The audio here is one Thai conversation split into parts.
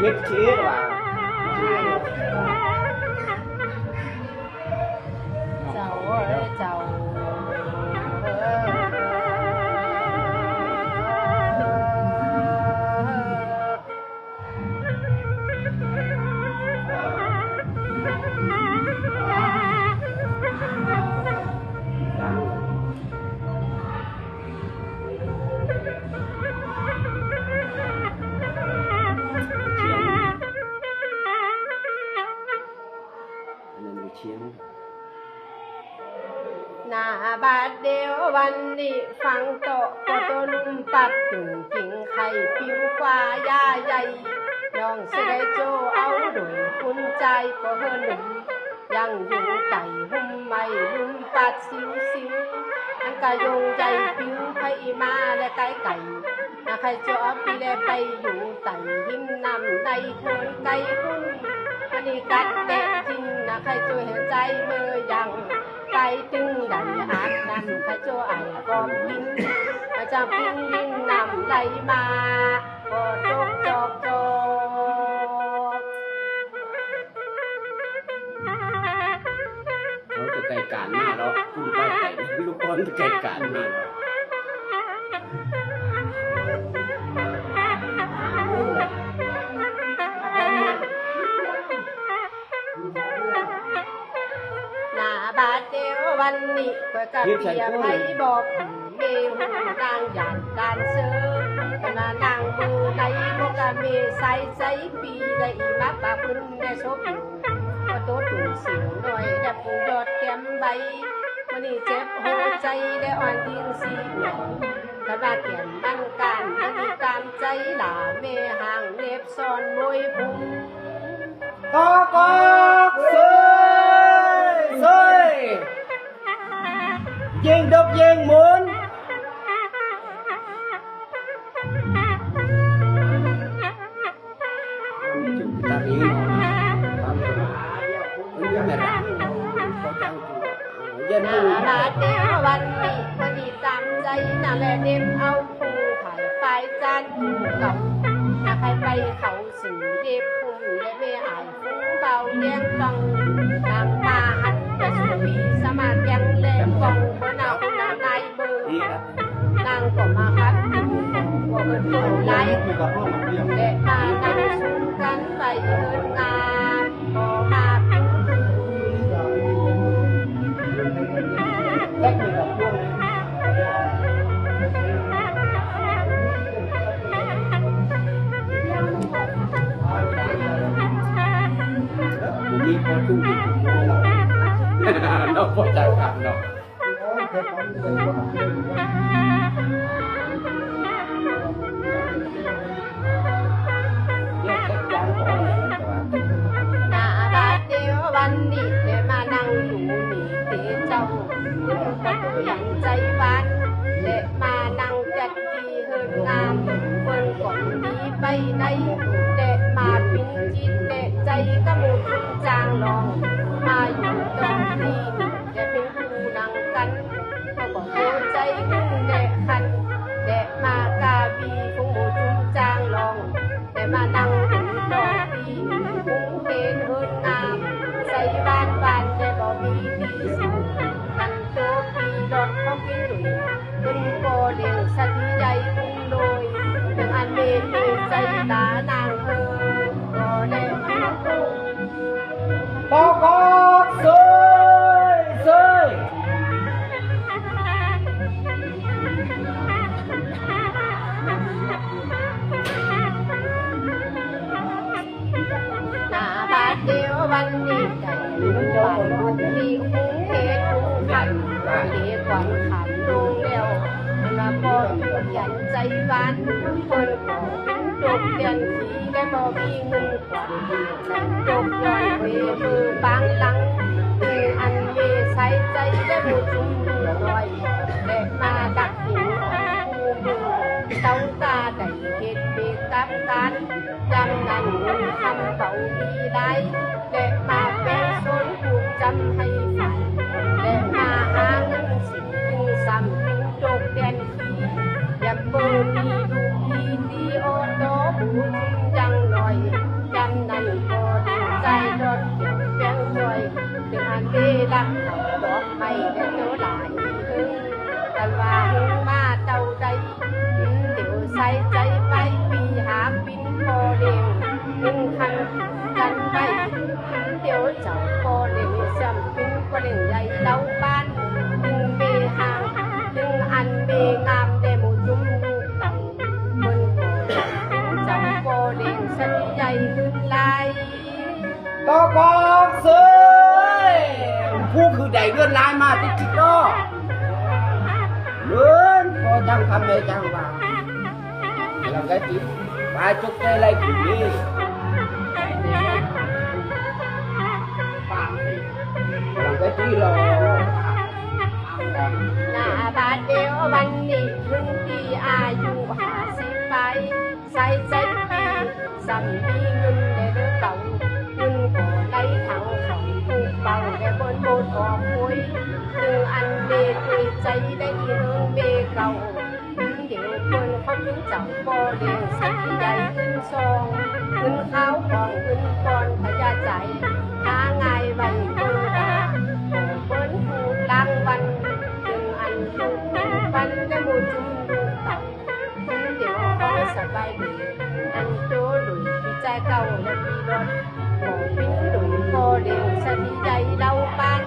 คิดชี้ว่าเจ้าเอ้ยเจ้าหน้าบาดเดียววันนี้ฟังโตก็ตัวนุ่มปัดถึงกิงไข่ผิวฟ้าย่าใหญ่น้องเสด็จโจเอาดุยคุณใจก็เฮหนุ่มยังอยู่ไก่หุ่มไม่ลุ่มปัดสิวนั่งกะยงใจผิวไผ่มาและไก่นะใครจอบพี่ได้ไปอยู่ไต่หิมน้ำในเทินไก่หุ่นวันนี้กัดแตะจริงนะใครช่วยเห็นใจเมื่อยังไก่ตึงดันอาบน้ำใครโจไอ้กอมหินมาจากพิงดินน้ำไหลมาก็จอกเขาจะไกลการมาแล้วคุณป้าไก่ลูกคนไกลการมาหน้าบาดเดียววันนี้ก็กับเพียไผ่บอกเมีหูนางหยาดการเสือขณะนางมือในโมกะเมใส่ใจปีได้มาปะพึ่งได้โซบิวก็โตตุ่นสิวหน่อยได้ปูยอดแก้มใบวันนี้เจ็บหัวใจได้อ่อนทิ้งสีเหนียวขณะเขียนมันการมีตามใจหล่าเมห่างเล็บซ่อนมวยพุ่งก็สวยยิงดกยิงหมุนจุดตาอีความสบายมันยังไม่ได้เขาจังตัวเย็นมือนาเดียววันนี้วันนี้ตามใจน่าแลเด็มเอาผู้ไผ่ไฟจานเก่าน่าใครไปเขาสิงเด็บพุ่มและไม่อายฟุ้งเบาแย่งฟังตามมาหันจะสุบีสมาธิยังเล่นกองเพราะนาคนนายเบอร์นางก็มาคัดดูว่าเอิญโตไล่และมานั่งสู้กันไปเอิญงามก็มาพิงเล็กมีกับพวกมีพอทุ่งที่ถึงเราพอใจกันเนาะหน้าบาดเดียววันนี้ได้มานั่งอยู่นี่เตเจ้าประตูอย่างใจหวานและมานั่งจัดที่เฮิรงามเพิ่นก่อนนี้ไปไหนและมาปินจิตและใจก็หมุนจางลองมาอยู่ตรงนี้และเป็นผู้นั่งกันเขาบอกหัวใจขึ้นและคันและมากาบีคงหมูจุ้มจางลองและมานั่งถึงตรงที่คงเห็นเฮิรงามใส่บ้านและบ่มีที่สูงกันโตปีดอกเขาพิ้งหลุยเป็นโปเดียงสัตย์ใหญ่พุ่งโดยเป็นอันเมตใจตานางเฮอก็ได้พิ้งตู้ก็สวยหน้าบาดเดียววันนี้ใจวันนี้หูเฮ็ดหูขันเด็กหวังขันลงแล้วมาบ่ยันใจหวานเพิ่นขอเป็นจบเดือนทีได้บ่มีเงินกว่าจบย้อนเวมือบางหลังอันเมใส่ใจได้บ่จุ่มดูลอยและมาดักหิวผู้ดูเต้าตาได้เฮ็ดเบกับการจำนั้นเงินคำเบามีได้และมาเป็นสนผูกจำให้ฝันและมาหาเงินสิ่งถึงซ้ำถึงจบเดือนทียามเบอร์มีดูพีตีโอโตบูจุ่มยังลอย หลายหึงกันว่าหึงมาเจ้าใดเดี๋ยวใส่ใจไปปีหาปินพอเลี้ยงหนึ่งคันกันไปเดี๋ยวเจ้าพอเลี้ยงจำปินก็เลี้ยงใหญ่เล่าบ้านดึงเบห่างดึงอันเบงามเดมูจุ่มลูกเต่ามันก็เจ้าพอเลี้ยงสันใหญ่ขึ้นไหล ก็กองเสยผู้คือใดเลื่อนลายมาติดจิตรอเลื่อนพอจังคำในจังว่าแล้วก็จิตปลายจุกใจไรผู้นี้แล้วก็จีรอ หน้าบาดเดียววันนี้ถึงปีอายุ50ไปใส่ใจปีสามีเงินได้เด้อเก่าเงินก็ไหลทั้งเขาผู้เบาได้บนโบดออกคุยถึงอันเบคุยใจได้เฮิงเบเก่าเดี๋ยวคนเขาถึงจับบ่เลี้ยงสักใหญ่เงินซองเงินข้าวของเงินปอนพยาใจหาง่ายไว้เมื่อดาเปิ้นถูกรางวัลถึงอันลูกปันได้หมู่จุ่มลูกเต่าเดี๋ยวเขาสบายดีอันโตหลุยพี่ใจเก่าและพี่รถโอ้ปิ้นหลุยพอเลี้ยงสักใหญ่เล่าปัน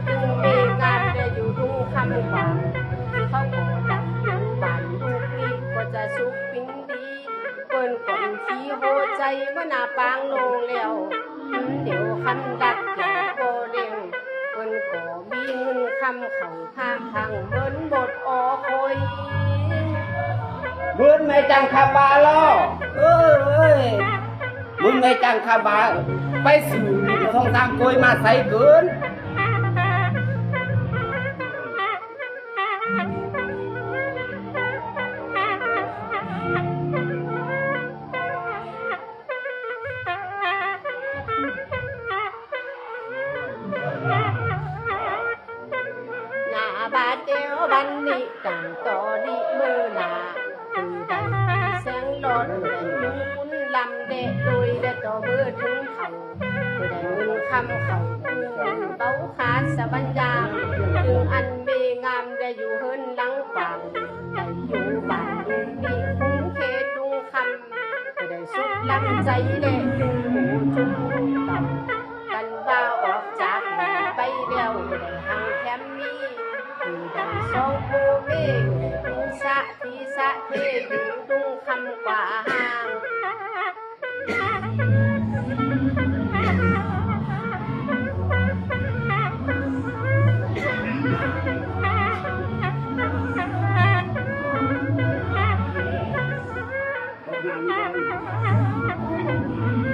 ถึงเบงานได้อยู่ดุงคำหวานเขาก็ดักอยู่บ้านลูกนี้ก็จะสุขปิ้นดีเปิ้นก่อนที่โหใจเมื่อหน้าปางลงแล้วเดี๋ยวคันดักเกี่ยวโบเลี้ยงเปิ้นก็มีเงินคำเขาพาพังเบิ้นบดออกคอย เลื่อนไม่จังคาบาลอเอ้ยมึงไม่จังคาบาไปสู่ท้องทางโกยมาใส่เกินหน้าบาดเดียววันนี้ต่างต่อดีมือหน้าคือได้แสงร้อนได้ยุ่งมุนลำเดะโดยได้ต่อมือถึงเขาคือได้เงินคำเขาคู่เบาขาดสะบัญญาถึงอันเบงามได้อยู่เฮินหลังกว่างได้อยู่บ้านดุงดีคุ้งเขตดุงคำก็ได้สุดลำใจเด้ดุงหมูจุ่มลูกเต่ากันว่าออกจากบ้านไปแล้วได้หังแคมมีดังสองผู้เมฆดูสะที่สะเทอยู่ดุงคำกว่าห่าง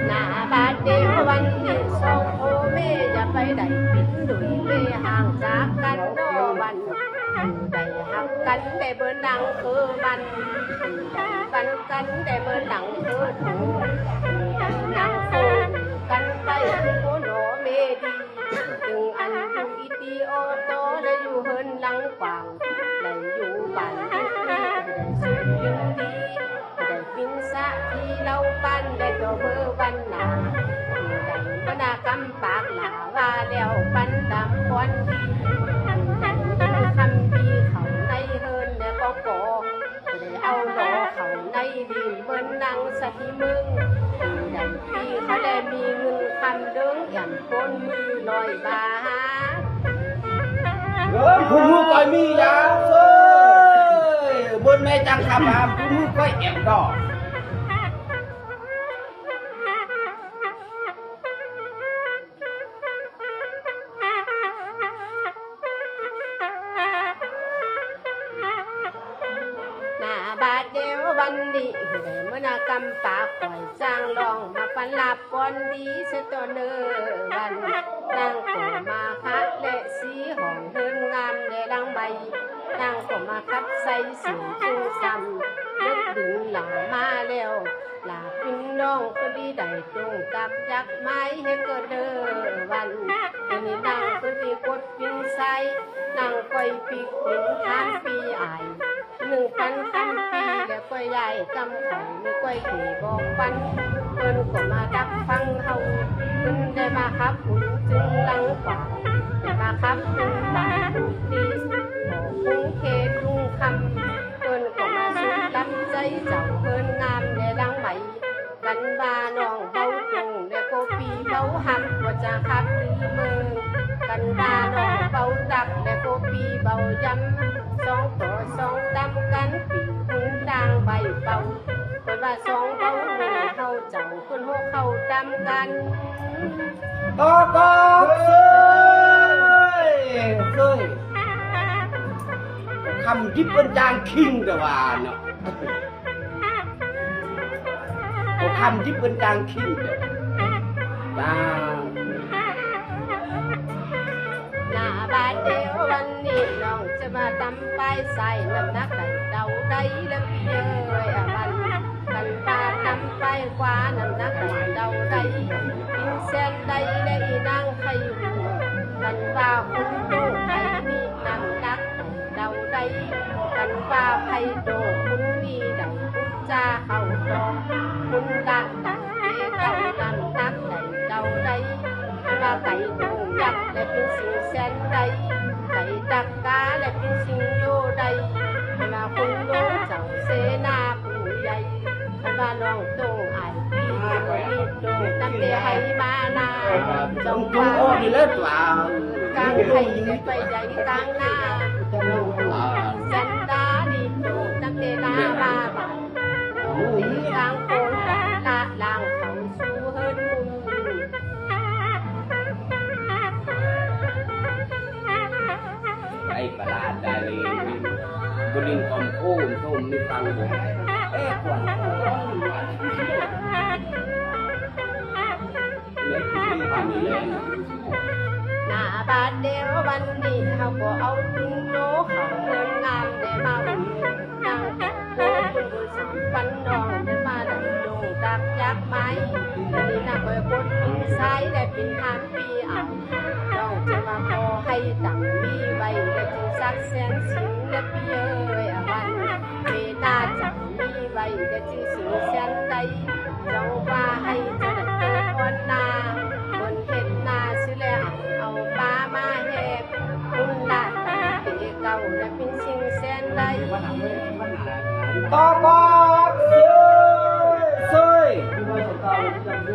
หน้าบาดเดียววันนี้สองโอเมอย่าไปได้ปิดดุยเมห่างจากกันดอวันได้หักกันได้เบิ่นดังคือมันได้ปันกันได้เบิ่นดังคือถูได้นั่งโฟกันไปโอโนเมดีถึงอันอยู่อีตีโอโตได้อยู่เฮินหลังกว่างได้อยู่บ้านลูกนี้ได้สุขยินดีได้ปินสะที่เราปั้นได้ตัวเบอร์วันหนาได้บนากำปากหลาว่าแล้วปันดำควันดีได้คำดีเขาในเฮินเนี่ยก็ก่อได้เอาหล่อเขาในดินเบิ้นนังสะที่มึงได้ปีเขาได้มีเงินคำเด้งแย่ำก้นมือลอยบา ผู้มือก้อยมียาเอ้ยบนแม่จังคาบาผู้มือก้อยแอบดอก บาดเดียววันดีได้เมื่อนากำปากปล่อยจางลองมาปันหลับก่อนดีเสตอเนอวันนางก็มาคัดและสีหอมเดินงามในลังใบนางก็มาคับใส่สีจูซ้ำนึกดึงหลังมาแล้วหลาปิ้งน้องก็ดีได้ตรงกับยักไม้ให้เกิดเด้อวันนี้นางก็ดีกดปิ้งใส่นางก้อยปีกปิ้งทานปีอาย1,000 คำปีแล้วก็ใหญ่กำเขาไม่ก้อยขี่บอกปันเพิ่นก็มาดักฟังเฮาเพิ่นได้มาครับหุ่นจึงลังกว่าได้มาครับหุ่นบาดดี ยำสองต่อสองดำกันปีหุ่นด่างใบเป่าคนว่าสองเป่าหนึ่งเข้าเจ้าคนหัวเข้าดำกัน ตอกอกเซยเซยคำที่เป็นจางคิงกว่าเนาะคำที่เป็นจางคิงจาง หน้าบาดเดียววันนี้น้องจะมาตำไปใส่น้ำหนักกันเดาได้แล้วพี่เอ้ยวันกันปาตำไปกว่าน้ำหนักกันเดาได้กินเส้นได้และอีนางไข่หูกันว่าคุณดูไข่มีน้ำหนักเดาได้กันว่าไผ่โดคุณมีดังคุณจ้าเข้าดอกคุณดังดังเอเก่าน้ำหนักเดาได้ว่าไก่ดูยักษ์และเป็นสิ่งแสนใดไก่ดักกาและเป็นสิ่งโยใดมาคุณโยเจ้าเสนาผู้ใหญ่มาน้องจงไอพี่มีโดตั้งแต่ให้มานาจ ต้อง ง จุง ว่า โอ้ดีเลิศว่าก ลางไข่ไปใหญ่กลางนาแสนดาดีโดตั้งแต่นามาบ้านตีกลางโคนละล่างเขาสู่เฮิรนมุน ไอ้ประหลาดได้เลยบริงคอมโค้งส้มมีฟังผมเอ๊ะขวัญเล็กที่ทำนี่เลย หน้าบาดเดียววันนี้เขาก็เอาตุงโลเขาเงินงามได้มาวันนั่งโตคุณบุญสามปันนองได้มาดังดงดักยักษ์ไม้นี่นักไปบนปินซ้ายได้ปินหานปีเอาต้องจะมาพอให้ตังมีไว้ได้จึงสักแสนสิงและพี่เอ้ยวันเวนาจังมีไว้ได้จึงสิงแสนใดเจ้าว่าให้เจ้าได้เกิดวันนาบนเห็นนาสิแล้วเอาปลามาแหกคุณลาตาเตเก่าและเป็นสิ่งแสนใด ตอกอกเซยเซย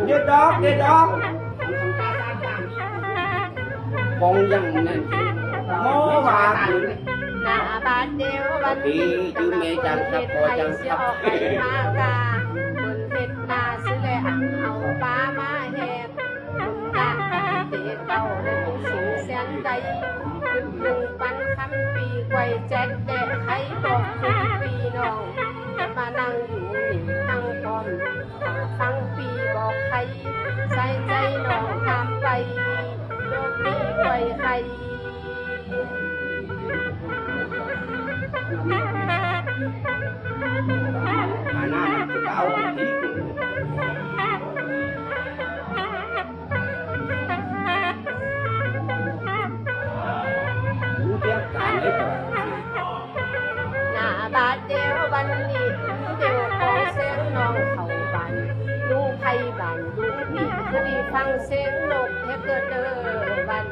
เด็ดดอกเด็ดดอกปองยังนั่นโมหาถึง หน้าบาดเดียววันนี้กำลังคนเฮ็ดไทยเสียออกไปมากาคนเฮ็ดนาสิแลเอาปลามาแหกคุณลาตาเตเก่าและเป็นสิ่งแสนใดขึ้นหนึ่งปันคำปีไกวแจ็คแดกไข่บอกคุณปีน้องมานั่งอยู่นี่นั่งพร้อมฟังปีบอกใครใส่ใจน้องทำไปโลกนี้ไกวใคร มาหน้ามันจะเอาที่รู้เรื่องการเลยก่อน หน้าบาดเดียววันนี้เดียวของเสียงน้องเขาบานลุงไทยบานลุงพี่คือดีฟังเสียงนกแทบเกิดเด้อวัน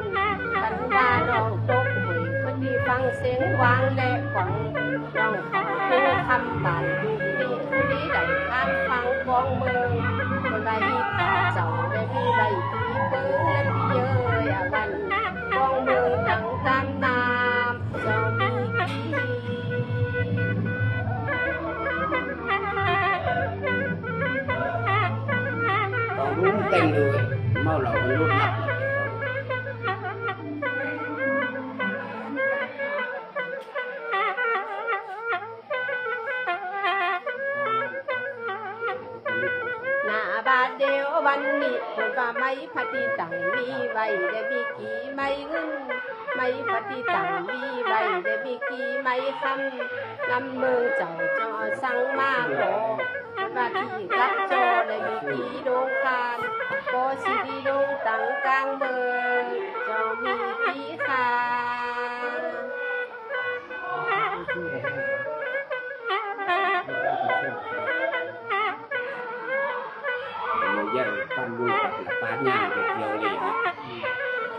บรรดาน้องตกหวยคือดีฟังเสียงหวานและของน้องเขาคือคำบานลุงพี่คือดีได้ข้ามฟังกองเมืองคนใดเจ้าได้มีใดที่เบิ้งและพี่เอ้ยวันกองเมืองดังตามน้ำเจ้ามีกี่ ต้องรู้เต็งเลยเมาเหล้ามันรู้หลับหน้าบาดเดียววันนี้คนว่าไม่พัติตังมีไว้ได้มีกี่ไม่เงินไม่พัติตังมีไว้ได้มีกี่ไม่คำลำเมืองเจ้าจอสั่งมาขอว่าที่กับจอได้มีกี่ดวงคานก็สิดีดงตังกลางเมืองเจ้ามีกี่คา เยอะฟันดูกับละปาญาเดียวเลย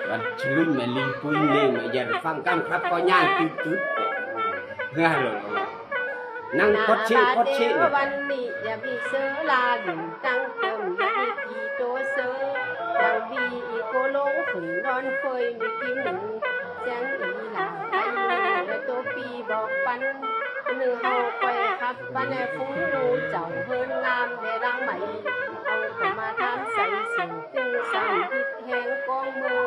วันชุนมาลีปุ้ยเลยมาเยอะฟังกำครับก็ย่างตึ๊ดตึ๊ดง่ายเลยนั่งพดชี้พดชี้ วันนี้อย่ามีเสือลาดินตั้งเติมอย่ามีกี่ตัวเสืออย่ามีโกลง ถึงนอนเคยมีกินหนึ่งเสียงอีหลาไปและตัวปีบอกปันหนึ่งเฮาคอยครับปันในฟุ้งรูเจ้าเฮินงามในร่างใหม่เอาก็มาทำใส่สิ่งตึงสามพิษแห่งกองมือ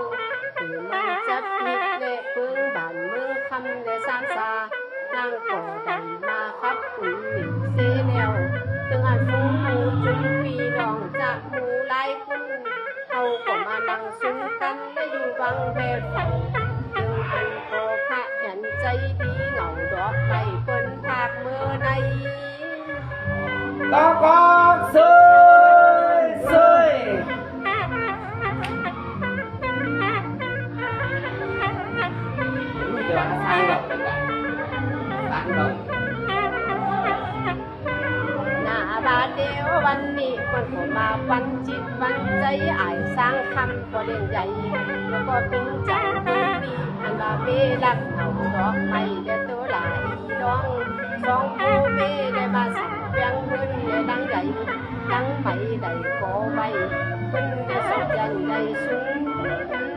ถือมันจับผิดและเพิ่งบ้านเมืองคำและสามสานางก่อได้มาครับอุ่นหมิ่นเสียแล้วจึงอันฟุ้งรูจุมปีดองจะหมูไล่คุณเอาก็มานั่งซุ้มกันและอยู่วังแบบเฝ้าจึงอันโกพระเห็นใจดีเหงาดอกไม้เปิ้นภาคเมื่อใน ตอกอกเซยเซยเดี๋ยวฟังหรอกกันฟังหรอก หน้าบาดเดียววันนี้คนก็มาวันจิตวันใจอายสร้างคำก็เล่นใหญ่แล้วก็เป็นเจ้าคนดีอันว่าเบลักเอาดอกไม้เดตัวหลายน้องสองโบเบได้มาสั่งเพียงเงินในดังใหญ่ดังไม่ได้ขอไว้คนในสองจันได้สูง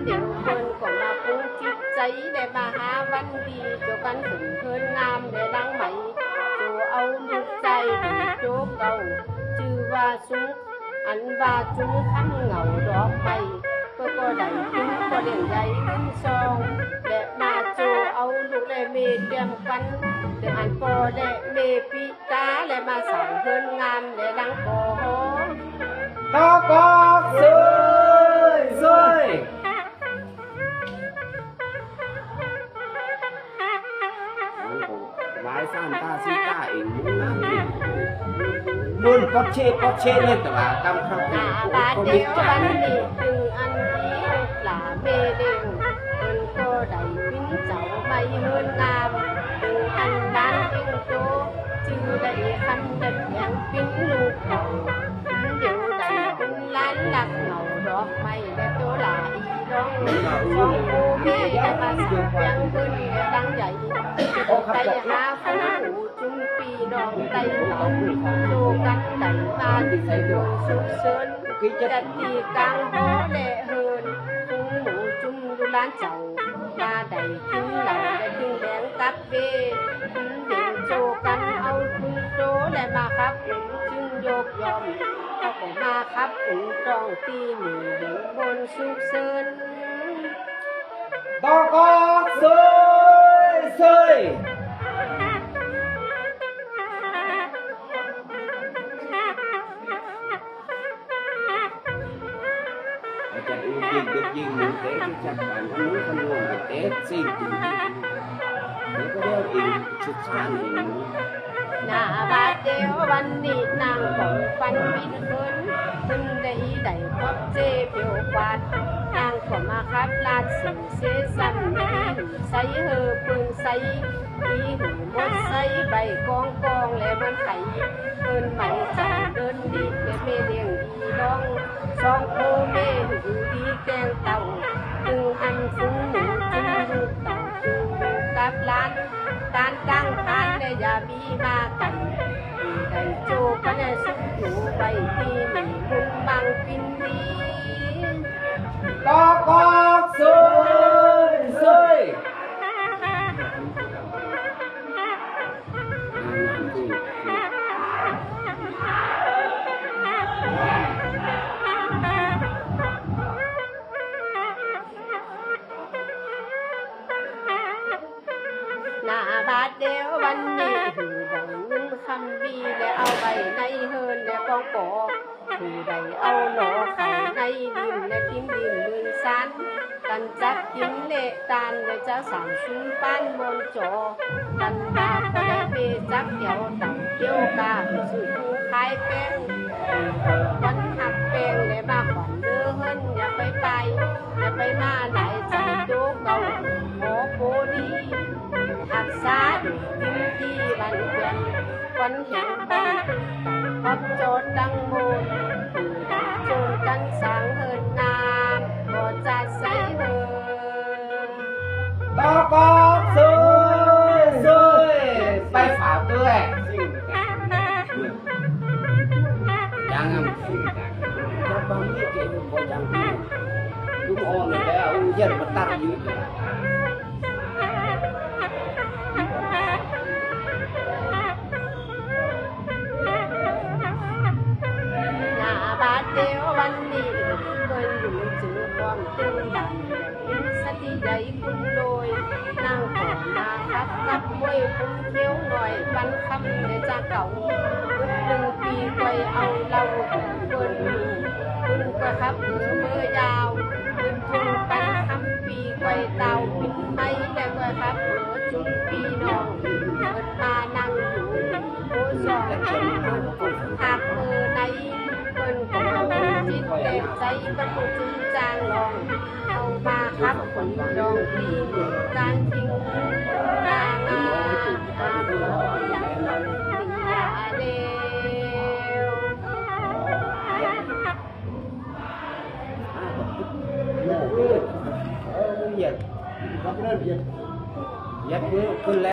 เดี๋ยวคนก็มาปรุงจิตใจได้มาหาวันดีเจ้ากันถึงเพิ่นงามในดังไหม เอาลูกใจโจกเก่าชื่อว่าสุกอันว่าจุ้งคำเหงาดอกไม้ก็ได้จุ้งก็เล่นใหญ่ขึ้นซองและมาโจเอาลูกและเมเตรียมกันเดืออันปอและเมปิตาและมาสั่งเพิ่นงามและดังปอ ตอกอกเซยเซยหลายสามตาสีตาเองมึงนะมึงก็เช่เลยแต่ว่ากำครับ หน้าบาด ก็ เดี มิ ยว จา วัน ร นี้ถึงอันที่หลาเมเด้งเพิ่นก็ได้ปิ้นเจ้าไม่เฮินงามถึงอันด้านปิ้นโตจื้อได้คันเด็ดยังปิ้นลูกเก่าเดี๋ยวได้เป็นล้านหลักเหงาดอกไม้และตัวหลาอีร้องสองโอเมได้มาสักเพียงเพิ่นและดังใหญ่ใจหาฟันหูจุ้มปีดองไตเหลาโตกันไดมาที่ใส่ดวงสุขเสริญ จัดตีกลางหอแหล่เฮินพุงหมูจุ่มดูร้านเจ้ามาได้กินเหล่าและถึงแดงกับเบเด่นโจกันเอาทุนโตและมาครับจึงยกยอมเขาก็มาครับตรองตีหนีเดินบนสุขเสริญ ตอกอกเซยเซยอาจารย์อุ้งยิงก็ยิงหนึ่งเตะที่จับกันนู้นขนวงเตะสิ่งแล้วก็เรียกอิงชุดชาติเอง หน้าบาดเดียววันนี้นางของฟันบินเคินขึ้นได้พบเจเปียวกวาดนางก็มาครับลาดสิ่งเสสันในหูใส่เฮอปืนใส่อีหูมดใส่ใบกองและมันไข่เอินไหมจังเดินดีและเมเลี้ยงดีน้องสองโคเมหูดีแกงเต่าตึงอันฟุ้งหนูจึงลูกเต่าจึงอยู่กับล้านการตั้งทานและอย่ามีมากันได้โจกันและสุขอยู่ใบที่มีมุนบังปินดี ตอกอกเซยเซยหน้าบาดเดียววันนี้หือได้เงินคำดีและเอาไปในเฮินและกองปอหือได้เอาหนอไข่ในดินและกินดินมืนสันกันจักกินเละตานและจะสั่งซุ้มป้านบนจอกันบาก็ได้เปจักเดี่ยวต่ำเกี่ยวกาสู่ผู้ขายแป้งวันหักแป้งและมาขวัญเลือเฮินอย่าไปมาไหนใจโจกเก่าขอโพดีหักษาดูทิ้งที่บันเพียนวันเห็นบันพับโจดดังโมนถือดาบโจนกันสางเฮินงามก็จะใส่เฮิน ตอกอกเซยเซยไปฝากด้วยยังจะบางทีเกี่ยวกับยังทุกอ่อนเลยแล้ว เย็นมาตั้งยืด หน้าบาดเดียววันนี้เคยอยู่จือความตึงดังสติใดคุณโดยนั่งก่อนมาครับกับมวยคุณเที่ยวหน่อยบันคำในจากเก่า1 ปีไว้เอาเราเกินคุณก็ครับเมื่อยาวคุณทุนบันคำปีไว้เตาปิดไม่แต่ก็ครับจุนปีน้องเกิดมานั่งอยู่โอ้สองคนหากในเพิ่นก็จิตเต็มใจก็คงจริงจังลองเอามาครับคนดองปีการทิ้งงานอย่างยาเดียว เหยียดเหยียดมือขึ้นแล้ว